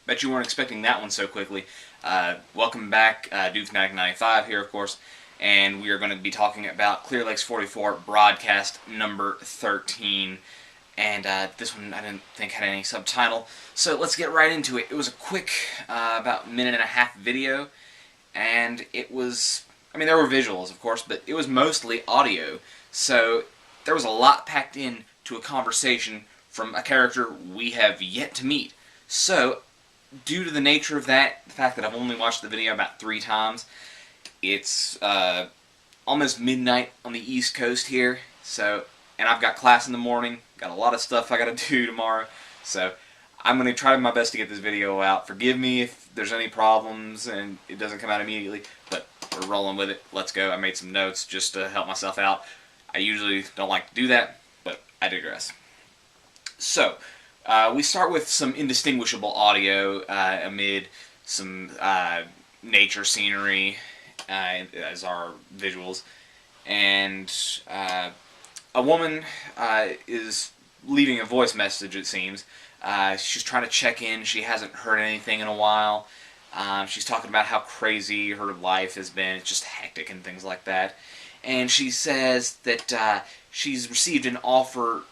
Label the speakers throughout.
Speaker 1: Bet you weren't expecting that one so quickly. Welcome back, DudeFanatic95 here, of course, and we are going to be talking about Clear Lakes 44 broadcast number 13. And this one I didn't think had any subtitle, so let's get right into it. It was a quick, about minute and a half video, and it was, I mean, there were visuals, of course, but it was mostly audio, so there was a lot packed in to a conversation from a character we have yet to meet. So, due to the nature of that, the fact that I've only watched the video about 3 times, it's almost midnight on the East Coast here, so, and I've got class in the morning, got a lot of stuff I gotta do tomorrow, so I'm gonna try my best to get this video out. Forgive me if there's any problems and it doesn't come out immediately, but we're rolling with it. Let's go. I made some notes just to help myself out. I usually don't like to do that, but I digress. So, we start with some indistinguishable audio amid some nature scenery as our visuals, and a woman is leaving a voice message, it seems. She's trying to check in. She hasn't heard anything in a while. She's talking about how crazy her life has been. It's just hectic and things like that. And she says that she's received an offer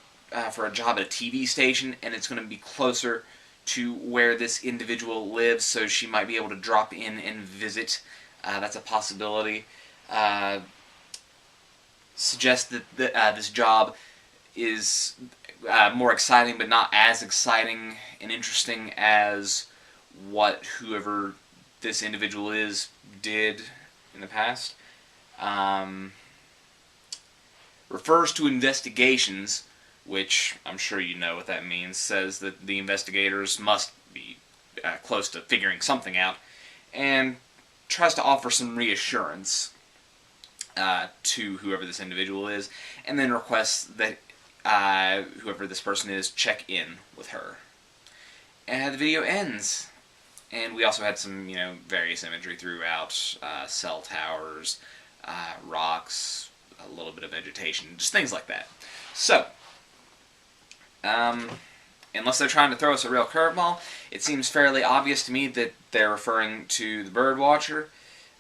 Speaker 1: for a job at a TV station, and it's going to be closer to where this individual lives, so she might be able to drop in and visit. That's a possibility. Suggests that this job is more exciting, but not as exciting and interesting as what whoever this individual is did in the past. Refers to investigations, which I'm sure you know what that means. Says that the investigators must be close to figuring something out, and tries to offer some reassurance to whoever this individual is, and then requests that whoever this person is check in with her. And the video ends, and we also had some, various imagery throughout, cell towers, rocks, a little bit of vegetation, just things like that. So, unless they're trying to throw us a real curveball, it seems fairly obvious to me that they're referring to the Birdwatcher,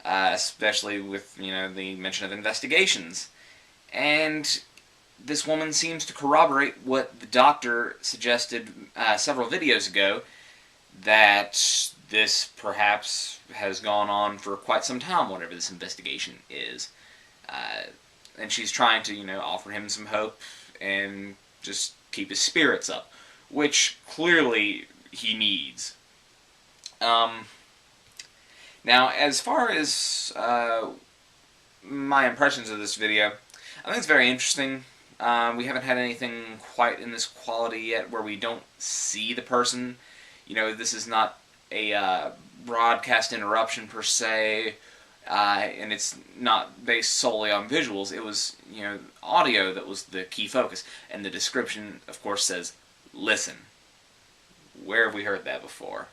Speaker 1: especially with, the mention of investigations. And this woman seems to corroborate what the doctor suggested several videos ago, that this perhaps has gone on for quite some time, whatever this investigation is. And she's trying to, offer him some hope and just keep his spirits up, which clearly he needs. Now, as far as my impressions of this video, I think it's very interesting. We haven't had anything quite in this quality yet where we don't see the person. This is not a broadcast interruption per se, and it's not based solely on visuals. It was, audio that was the key focus. And the description, of course, says, "Listen." Where have we heard that before?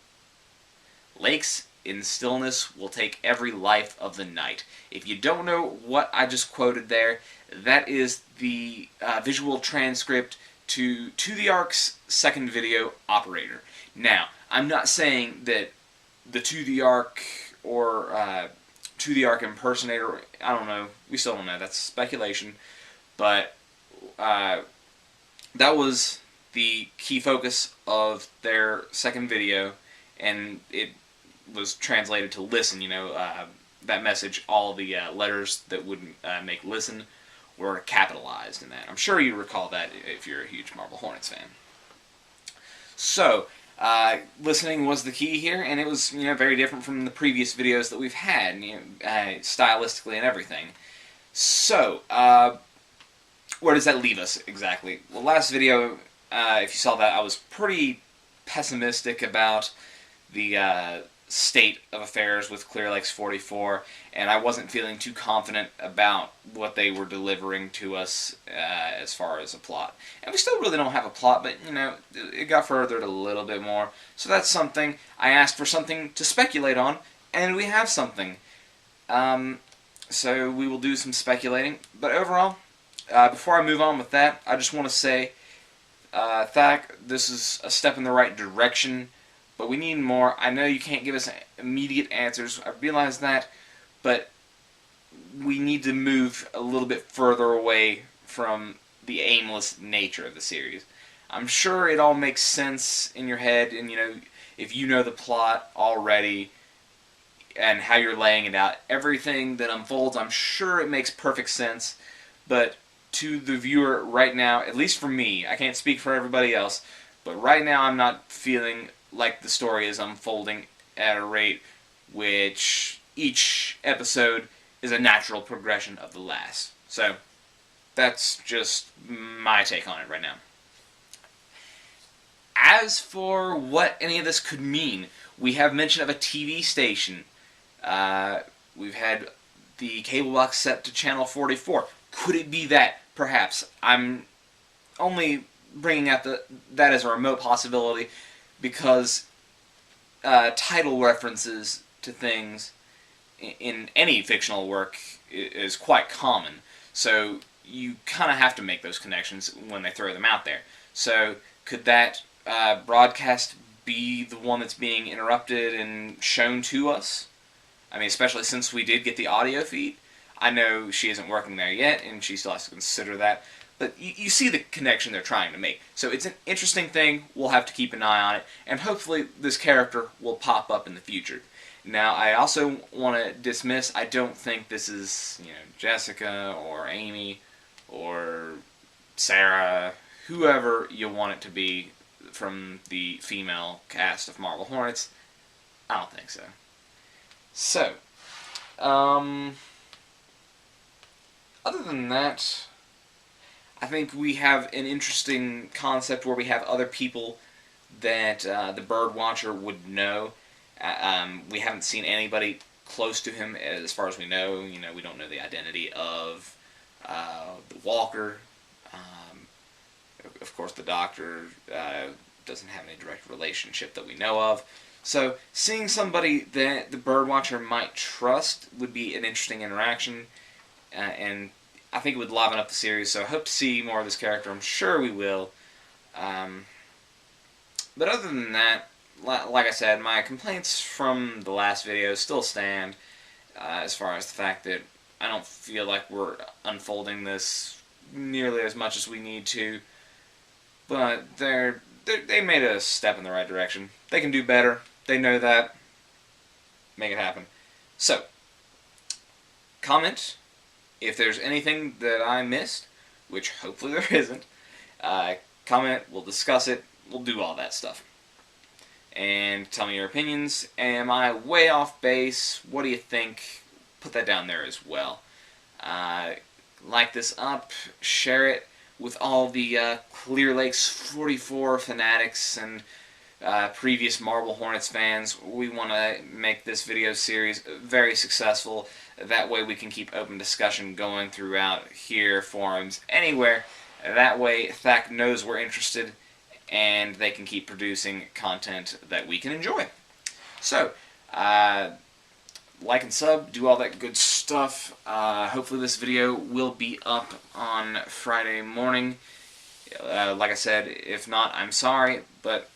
Speaker 1: Lakes in stillness will take every life of the night. If you don't know what I just quoted there, that is the visual transcript to the Ark's second video, Operator. Now, I'm not saying that the To the Ark or To the Ark impersonator, I don't know, we still don't know, that's speculation, but that was the key focus of their second video, and it was translated to listen. That message, all the letters that would make listen were capitalized in that. I'm sure you recall that if you're a huge Marble Hornets fan. So, listening was the key here, and it was, very different from the previous videos that we've had, stylistically and everything. So, where does that leave us exactly? Well, last video, if you saw that, I was pretty pessimistic about the state of affairs with Clear Lakes 44, and I wasn't feeling too confident about what they were delivering to us as far as a plot. And we still really don't have a plot, but, it got furthered a little bit more. So that's something. I asked for something to speculate on, and we have something. So we will do some speculating. But overall, before I move on with that, I just want to say, Thak, this is a step in the right direction, but we need more. I know you can't give us immediate answers. I realize that, but we need to move a little bit further away from the aimless nature of the series. I'm sure it all makes sense in your head, and if you know the plot already and how you're laying it out, everything that unfolds, I'm sure it makes perfect sense. But to the viewer right now, at least for me, I can't speak for everybody else, but right now I'm not feeling like the story is unfolding at a rate which each episode is a natural progression of the last. So that's just my take on it right now. As for what any of this could mean, we have mention of a TV station. We've had the cable box set to channel 44. Could it be that? Perhaps. I'm only bringing out that as a remote possibility because title references to things in any fictional work is quite common. So you kind of have to make those connections when they throw them out there. So could that broadcast be the one that's being interrupted and shown to us? I mean, especially since we did get the audio feed. I know she isn't working there yet, and she still has to consider that. But you see the connection they're trying to make. So it's an interesting thing. We'll have to keep an eye on it. And hopefully this character will pop up in the future. Now, I also want to dismiss, I don't think this is, Jessica or Amy or Sarah, whoever you want it to be from the female cast of Marble Hornets. I don't think so. So, other than that, I think we have an interesting concept where we have other people that the Birdwatcher would know. We haven't seen anybody close to him as far as we know. We don't know the identity of the Walker. Of course, the Doctor doesn't have any direct relationship that we know of. So, seeing somebody that the Birdwatcher might trust would be an interesting interaction, and I think it would liven up the series, so I hope to see more of this character. I'm sure we will. But other than that, like I said, my complaints from the last video still stand, as far as the fact that I don't feel like we're unfolding this nearly as much as we need to. But they made a step in the right direction. They can do better. They know that. Make it happen. So, comment if there's anything that I missed, which hopefully there isn't. Comment, we'll discuss it, we'll do all that stuff. And tell me your opinions. Am I way off base? What do you think? Put that down there as well. Like this up, share it with all the Clear Lakes 44 fanatics and previous Marble Hornets fans. We want to make this video series very successful. That way we can keep open discussion going throughout here, forums, anywhere. That way Thak knows we're interested and they can keep producing content that we can enjoy. So, like and sub, do all that good stuff. Hopefully this video will be up on Friday morning. Like I said, if not, I'm sorry, but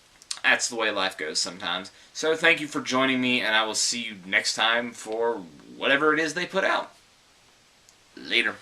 Speaker 1: that's the way life goes sometimes. So thank you for joining me, and I will see you next time for whatever it is they put out. Later.